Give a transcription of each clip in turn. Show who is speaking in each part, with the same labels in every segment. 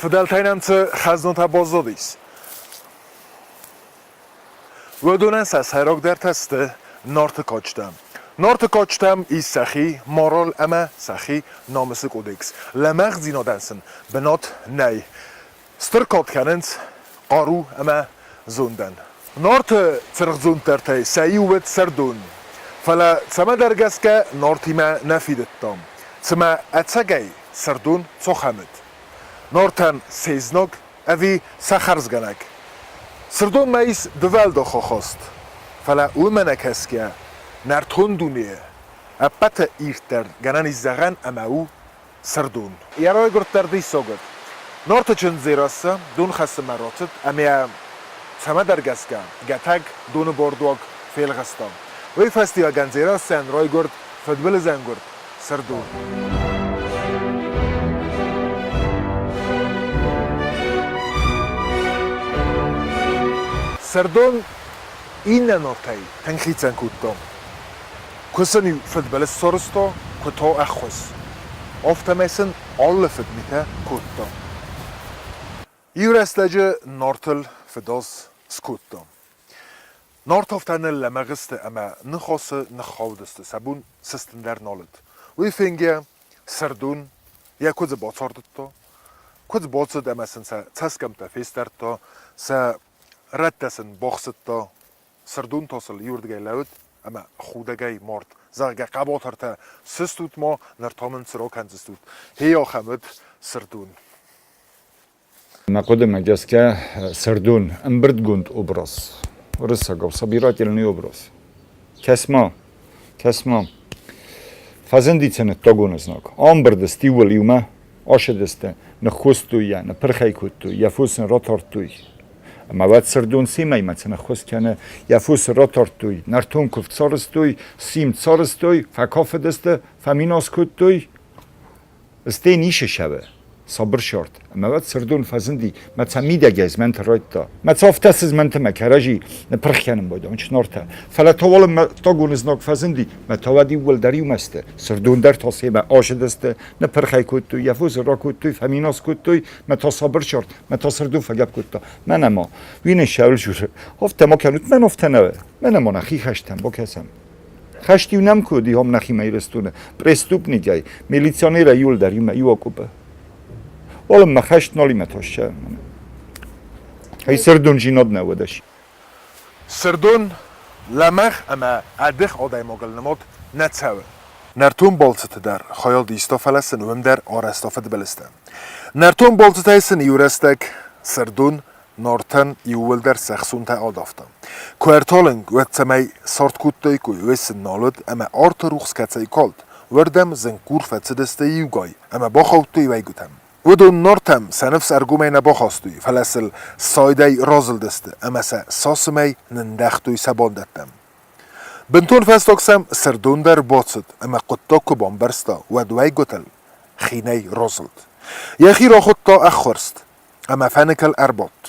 Speaker 1: Födeltäjnemce Chaznota Bozodis. Vödönens az herog der teste Norte koçtam. Norte koçtam is sahi moral ama sahi namısı kodex. Lemag zinodansen benot ney. Stırkot kanens qaru ama zundan. Norte zırgzund derte sayuvet serdun. Fala tsama dergaska nortima nafidettam. Tsama atsagay serdun tsohamet. Nortan seznog avi sakharzganak. Serdun mais develdo khost. Fala umanak haskia nartun dunie. Apata irter ganan izzagan amau serdun. Yaroy gurtardi sogot. Norte chun zirasa dun khasmarotet amia tsama dergaska gatag dun bordog felgastam. Vy festival ganzera sen roygurt futbol zangurt serdun. Serdun inna nortay tankhitsan kuttom. Kusani futbol sorsto kuto akhus. Oftamesen alle futmita kuttom. Jurastage nortel fedos skuttom. Nortoftanel lamagiste ama nkhose nkhawdiste sabun sistender nolet. We finge serdun ya kuz botsordto. Kuz botsod amasen sa taskamta festerto sa rattasen boxsetto serdun tosel yurdgay laut ama khudagay mort zarga qabotarta sistut mo nartomen srokanzistut heyo khamet serdun
Speaker 2: ما قدم جاسكا سردون امبرد جوند اوبراس ورسا صبيرات يلني اوبراس كسما فازندي تسنة توغونز ناك امبرد ستيول يوما اشدسته نخوستو يا نپرخيكوتو يفوسن روتورتوي اما بعد سردون سيماي مثلا خوست كان يفوس روتورتوي نرتون كفت صارستوي سيم صارستوي فكافدسته فميناس كوتوي استي نيشه شبه صبر شرط اما بعد سردون فازندي ما تسميد جاز من ترايتا ما تصفتس من تمكرجي نبرخيانم بايدا اونش نورتا فلا طوال ما تاغون زناك فازندي ما تودي ول دريو مسته سردون در تاسيبه آشدسته نبرخي كوتو يفوز را كوتو فميناس كوتو ما تصبر شرط ما تصردون فجاب كوتا من اما وين شاول جوره هفته ما كانت من هفته من اما نخي خشتم با کسم خشتی نم کودی هم نخی میرستونه پرستوپنی جای میلیسیونر یول داریم یوکوبه ولم ما خشت نالی متوشه هی سردون جیناد نودش
Speaker 1: Serdun lamag ama adix oday mogel nemot netsawe. Nartun bolzete der khayal distofalasen um der arastofet belisten. Nartun bolzetaysen yurastek serdun nortan yuwel der saxsunta adafta. Kwartalen wetsamay sortkuttoy ku wesen nalod ama art ruxskatsay kalt. Werdem zenkur fatsedeste yugay ama bakhawtoy waygutam. ودون نورتم سنفس ارگومی نباخاستوی فلسل سایدای رازل دسته اما ساسمی نندختوی سباندتم بنتون فستاکسم سردون در باتسد اما قطاکو بامبرستا و دوی گتل خینای رازلد یخی را خود تا اخورست اما فنکل اربات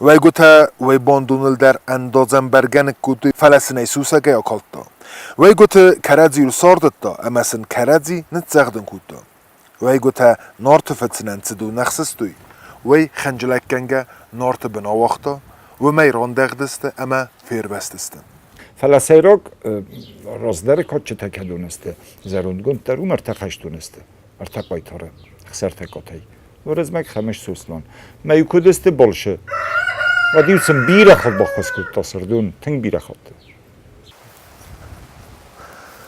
Speaker 1: وی گتا وی باندونل در اندازم برگن کدوی فلسنی سوسا گیا کالتا وی گتا کرادزی رو ساردت تا اما سن کرادزی نتزغدن کدتا وی گوته نارت فتننت دو نخستوی وی خنجلک کنگه نارت بناوخته و می راندگدسته اما فیر بستسته
Speaker 2: فلسیراک رازدار کچه تکدونسته زروندگون در اون ارتقاش دونسته ارتقای تاره خسر تکاتای و رزمک خمش سوسلان می کدسته بالشه و دیوسم بیره خود بخواست کد تا سردون تنگ بیره خود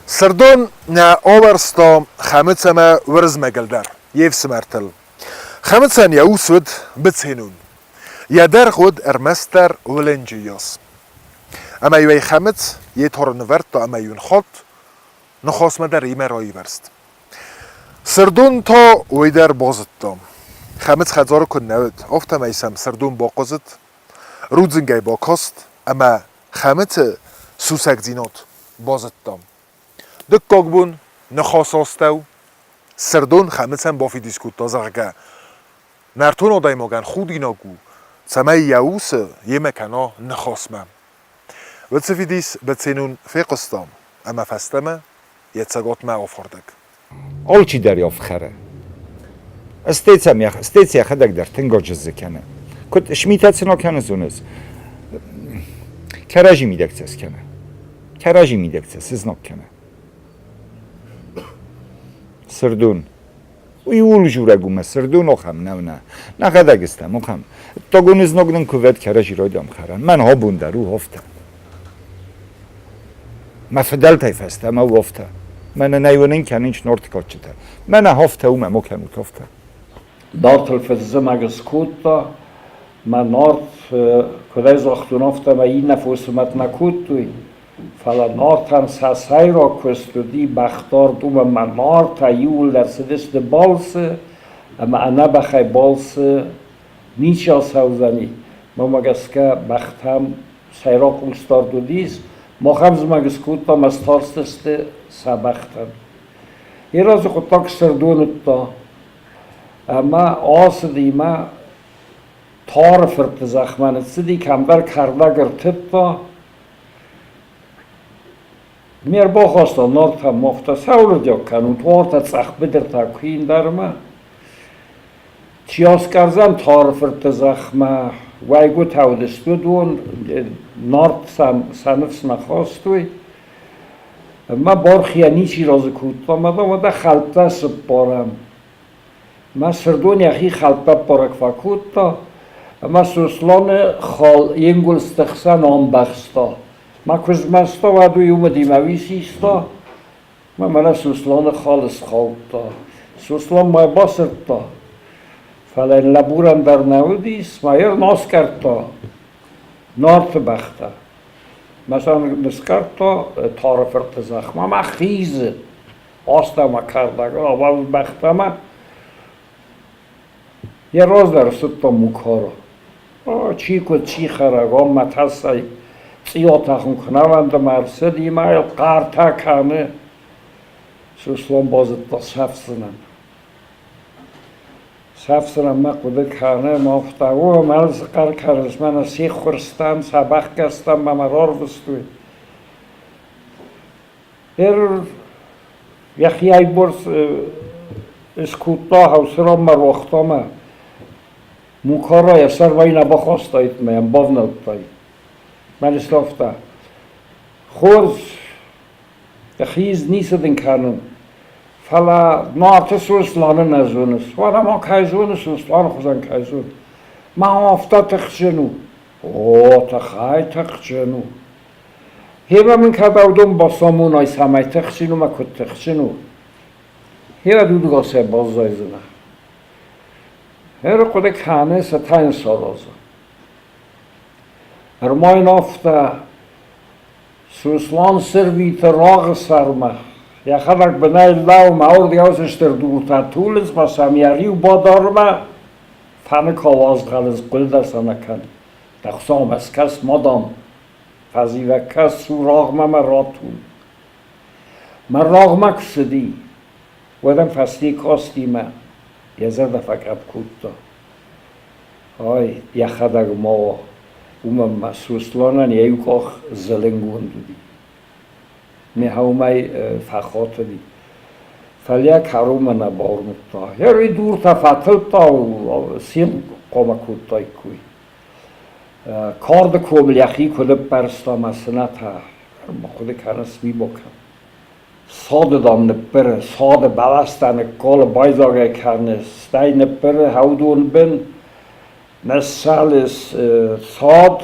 Speaker 1: سردون نه آورستا خمتسما ورز مگلدر یف سمرتل خمتسن یوسود بتسینون یادر خود ارمستر ولنجیاس اما یوی خمت یه تار نورد تا اما یون خود نخواست مدر ایمه رایی برست سردون تا ویدر بازد تا خمت خدزار کن نود افتا میسم سردون باقازد رودزنگای باکاست اما خمت سوسک زینات بازد تا دکاک بون نخواستاستو سردون خمسن بافی دیسکوت تازه نرتون آدای مگن خود ایناگو سمه یاوس یه مکانا نخواستمم و تسفیدیس بتسینون فیقستام اما فستمه یه تساقات ما آفردک
Speaker 2: آل چی دریافت خره Steția hadak dar tengo cezekene. Kut şmitatsın okyanusунuz. Karaji midekses kene. Karaji midekses siz nokkene. Sırdun. Uyul juraguma sırdun oxam navna. Nahadak istem oxam. Togunuz nogdun kuvvet karaji roydam kharan. Man hobunda ru hofta. Ma fedel tayfasta ma hofta. Man naywonin kaninch nort kochta. Man hofta uma mokanu hofta.
Speaker 3: Dartel fezem agus kutta. Man nort kodai zochtunofta ma ina fosumat na kuttui. Fala nortan sasayro kustudi bakhtar duma man norta yul der sedis de balse ama ana bakhay balse nicha sauzani mamagaska bakhtam sayro kustar dudis mohamz magaskutta mastarsteste sabakhtan iraz qutak serdunutta ama asdima tar firtzakhman sidi kambar kardagar titta Mir bochostal norta mofta saulur diokkan und orta tsach biderta queen darma. Chios karzam tarfert zachma waygut haudestudun nort sanfs nakhostui. Ma borkhia nichi rozkut ma da khalta sporam. Ma serdun yahi khalta porak fakutta. Ma suslone khol yengul stakhsan on bakhsta. Ma kuzmasta wadu yumadi mavisista. Ma mala suslone khalis khalta. Suslan ma basirta. Falen laburan dar naudis ma yer naskarta. Nort bakhta. مثلا مسکرتا طارفرت زخمه ما خیزه آستا ما کردگه اول بخته ما یه روز در ستا مکارا چی کد چی خرگا متحصی سیاتا خون کنوند مرسدی ما یا قرطه کنه سوسلان بازد تا سفسنم ما قده کنه ما افتاو ملز قر کرز من سی خورستم سبخ کستم ما مرار بستوی یخی ای برس اسکوتا حوصرام مر وقتا ما موکارا یسر وی نبا خواستایت میم باو نبتایی من اسلافتا خورز یخیز نیستدن کنم فلا نارت سوسلانه نزونس ولی ما کایزون سوسلان خوزن کایزون ما افتا تخجنو تخای تخجنو هیوا من کداودم با سامون ای سمی تخجنو ما کد تخجنو هیوا دودگاه سه بازایزنه هر قده کانه ستاین سالازه ارماین افتا سوسلان سرویت راغ سرمه یا خبر بنای لاو ماور دیازش در دوتا طولز با سمیاری و بادارما فن کواز غلز قل در سنکن دخصام از کس مادام فضی و کس سو راغمه من را طول من راغمه کسدی ودم فصلی کاستی من یه زرد فکر کود های یه خدر ما اومم سوستلانن یه یکاخ زلنگون دودی نهاومای فخات دی فلیا کاروم نبار متا هری دور تا فتل تا سیم قام کوتای کوی کارد کوبل یخی کل برستا مسنت ها ما خود کنس می بکن ساده دام نپره ساده بلستن کال بایزاگه کنس دای نپره هودون بن نسالس ساد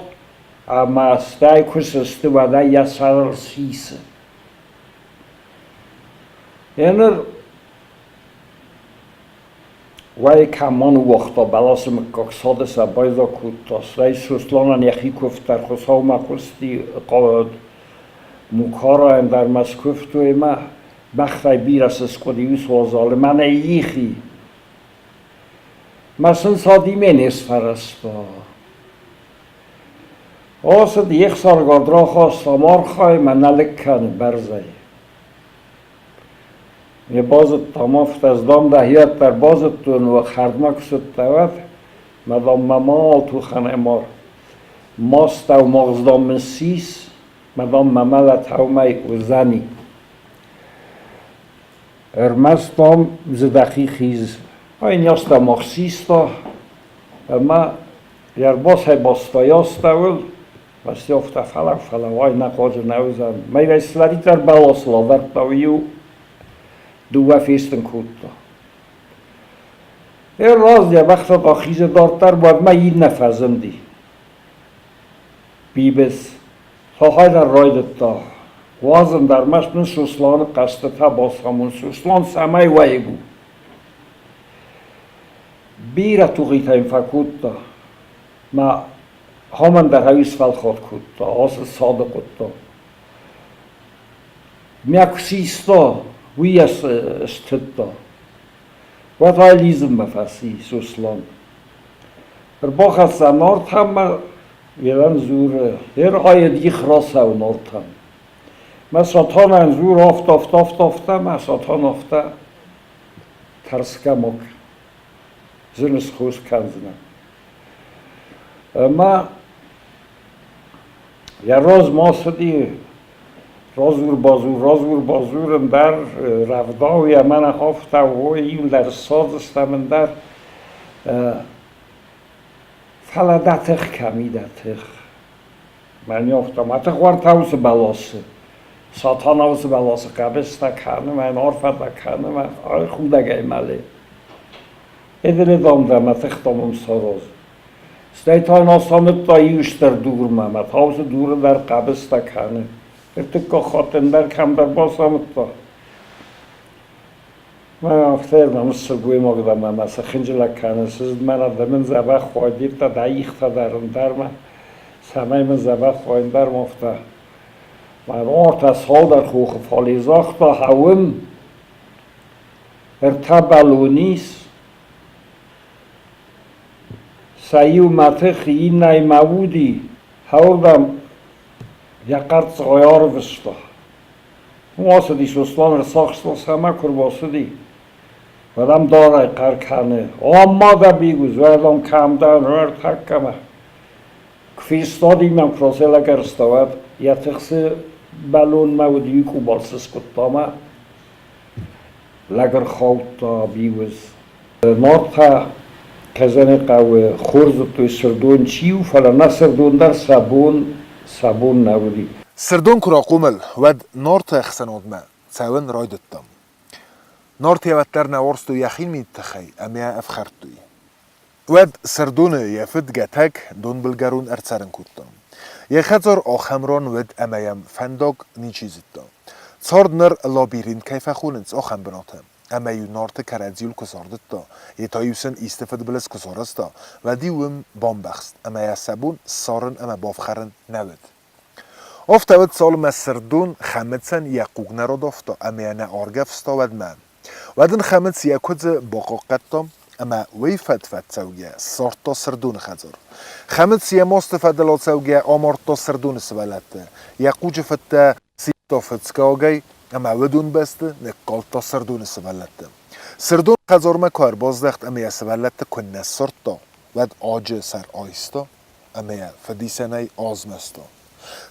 Speaker 3: اما استای کسسته و دای یسال سیسه یعنی وای کمان وقتا بلاس مکاک ساده سبایزا کودتاست رای سوسلانان یخی کفتر خسا و مخستی مکارا هم در مسکفتوی ما بخرای بیرس اسکودیوس وازاله من ایخی مثلا سادی من اسفرستا آسد یک سارگادرا خواستا مارخای من نلکن برزای یه بازت تمافت از دام دهیت در بازتون و خردمک سد دوت مدام ممال تو خانه مار ماست و مغزدام من سیس مدام مملت هومی و زنی ارمستام زدخی خیز این یاستا مخصیستا اما یار باس های باستایاستا ول واسه افتا فلا وای نقاج نوزم می ویسلاری در بالاس لاورتا ویو دو فیستن کوتا راز یا وقت آخیز دارتر باید ما این نفذندی بیبس تا های در رایدت تا وازن در مشمن سوسلان قصد تا باز همون سوسلان سمای ویگو بیره تو غیتا این فکود تا ما همون در هویس فل خود کود تا آس ساده کود تا میاکسیستا وی استد تا wat hij lezen befassi Rusland. Bach als Nordham dan zoer hij die gras zou Nordham. Maar Satan en zoer oft maar Satan ofta tarska mok. Zunus goed kansen. Maar ja roz masdi رازور بازورم در رفداوی من هفته و این در ساز استم در فلادتخ کمی دتخ من یافتم اتخ وار تاوس بلاسه ساتان اوس بلاسه قبست کنه من عرفت کنه من آی خودگه ماله ادله دامدم اتخ دامم ساراز استایتان آسامت دایوش در دور ممت هاوس دور در قبست کنه ارتقا خاطن در کم در باز آمد با من افتر نمسر گوی مقدم من مثلا خنجل کنه سوز من آدمن زبا خواهدید تا دایخ تا در من سمای من زبا خواهیم در مفته من آرت از ها در خوخ فالیزاخ تا هاوم ارتبالونیس سایو متخ این نای مودی هاودم یا قرض غیار وستا واسدی سوسلان رساخت سما کر واسدی ولم داره قر کنه اما دا بیگوز ولم کم دان هر تکمه کفیستادی من پروسل اگر استواد یا تخس بالون مودی کو بالسس کتامه لگر خوتا بیگوز نورتا کزنه قوه خورز توی سردون چیو فلا نسردون در sabun navudi.
Speaker 1: Sirdon kurakumel ved norte xsenodme tsawen roydettam. Norte yavatlar naworstu yaxin min txay amya afkhartuy. Ved sirdon yafid gatak don bilgarun ertsaren kuttam. Yaxazor akhamron ved amayam fandog nichizittam. Tsordner labirint kayfa khunens akham benotam. Amayu norte karadzil kusarditta. Yetayusen istifad bilis kusarasta. Vadiwim bombaxt. Amaya sabun sarın ama bafkharın naved. افتاد سال مسردون خمتسن یقوق نراد افتا اما نه آرگف استاد من ودن خمتس یکوز باقاقتم اما وی فتفت سوگه سارتا سردون خزر خمتس یماست فدلات سوگه آمارتا سردون سوالته یقوج فتا سیتا فتسکاگی اما ودون بسته نکالتا سردون سوالته سردون خزر ما کار بازدخت اما سوالته کنه سارتا ود آج سر آیستا اما فدیسنه آزمستا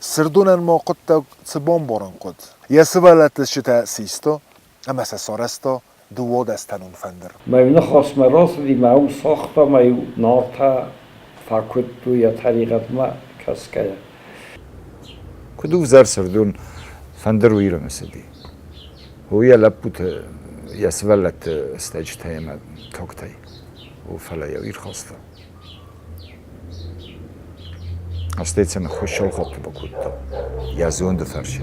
Speaker 1: سردونن ما قد تبان بارن قد یا سوالت شتا سیستا اما سارستا دو دستنون فندر
Speaker 3: ما این خاص مراس دی ما او ساختا ما او نارتا فاکت تو یا طریقت ما کس که
Speaker 2: کدو زر سردون فندر ویرو مسدی هویا لپوت یا سوالت استجتای ما تاکتای و فلا یا ویر خواستا استيتسن خوشال خط بکود یا زون دفرشه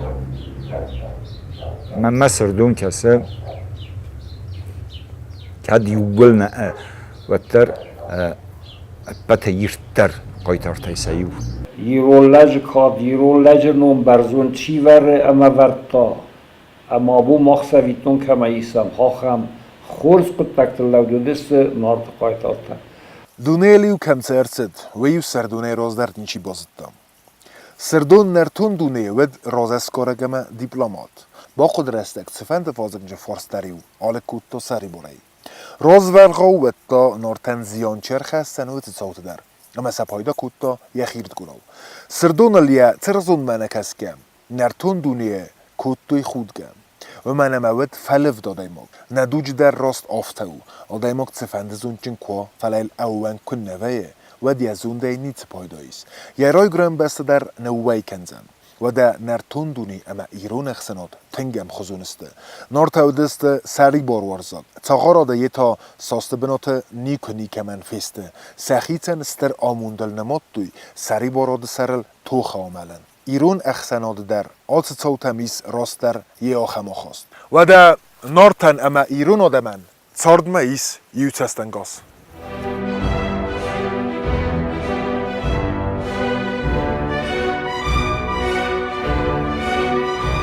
Speaker 2: من مسردون کسه که دیوبل نه وتر بته یرتر قایتر تیسیو
Speaker 3: یرولج کاد یرولج نون برزون چی وره اما ورتا اما بو مخسویتون کما ایسم خاخم خورز قد تکتلو دو دست نارت قایتالتا
Speaker 1: دونیلیو کم سرسد ویو سردونه راز در نیچی بازدم. سردون نرتون دونه ود راز اسکارگم دیپلمات با قدرستک سفند فازنج فارس دریو آل کوتو سری بوری. راز ورقاو ود تا نارتن زیان چرخه سنوت صوت در. اما سپایدا کوتا یخیرد گراو. سردون لیا ترزون منکس کم نرتون دونه کوتوی خود گم. و من امود فلف دادیموگ ندوج در راست آفتو آدیموگ تفندزون چن کو فلیل اوان کن نویه و دیازون دی نیت پایداییست یه رای گرم بسته در نووی کنزن و ده نرتون دونی اما ایرون اخسنات تنگم خزونسته نارتاو دست سری باروارزاد تاغارا ده یه تا ساسته بنات نیک و نیک من فسته سخیتن استر آموندل نمات دوی سری باراد سرل تو خاملن ایرون اخسنات در آت تاو تمیز راست در یه آخما خواست و ده نارتن اما ایرون آده من تارد ماییس یوتستنگاس